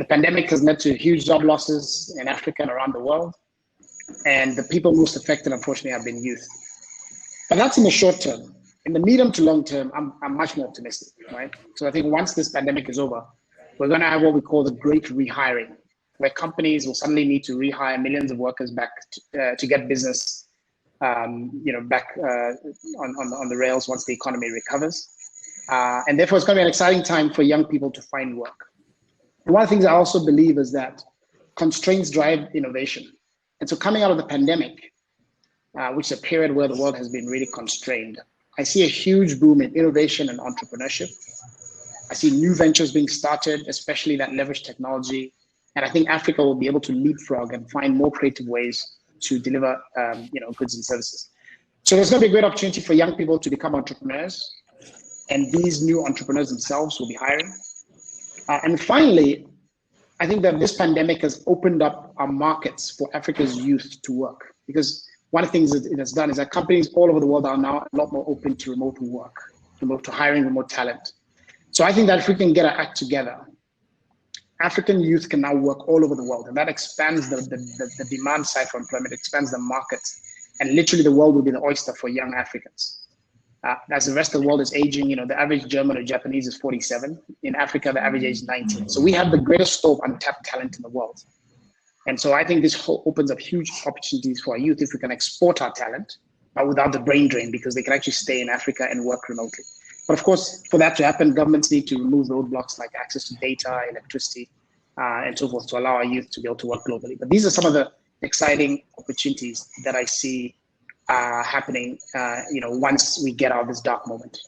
pandemic has led to huge job losses in Africa and around the world. And the people most affected, unfortunately, have been youth. But that's in the short term. In the medium to long term, I'm much more optimistic, right? So I think once this pandemic is over, we're going to have what we call the great rehiring, where companies will suddenly need to rehire millions of workers back to get business, back on the rails once the economy recovers. And therefore, it's going to be an exciting time for young people to find work. And one of the things I also believe is that constraints drive innovation. And so coming out of the pandemic, which is a period where the world has been really constrained, I see a huge boom in innovation and entrepreneurship. I see new ventures being started, especially that leverage technology. And I think Africa will be able to leapfrog and find more creative ways to deliver goods and services. So there's going to be a great opportunity for young people to become entrepreneurs. And these new entrepreneurs themselves will be hiring. And finally, I think that this pandemic has opened up our markets for Africa's youth to work. Because one of the things that it has done is that companies all over the world are now a lot more open to remote work, to hiring remote talent. So I think that if we can get our act together, African youth can now work all over the world, and that expands the demand side for employment, expands the market, and literally the world will be the oyster for young Africans. As the rest of the world is aging, the average German or Japanese is 47. In Africa, the average age is 19. So we have the greatest store of untapped talent in the world. And so I think this opens up huge opportunities for our youth if we can export our talent, but without the brain drain, because they can actually stay in Africa and work remotely. But of course, for that to happen, governments need to remove roadblocks like access to data, electricity, and so forth to allow our youth to be able to work globally. But these are some of the exciting opportunities that I see happening, once we get out of this dark moment.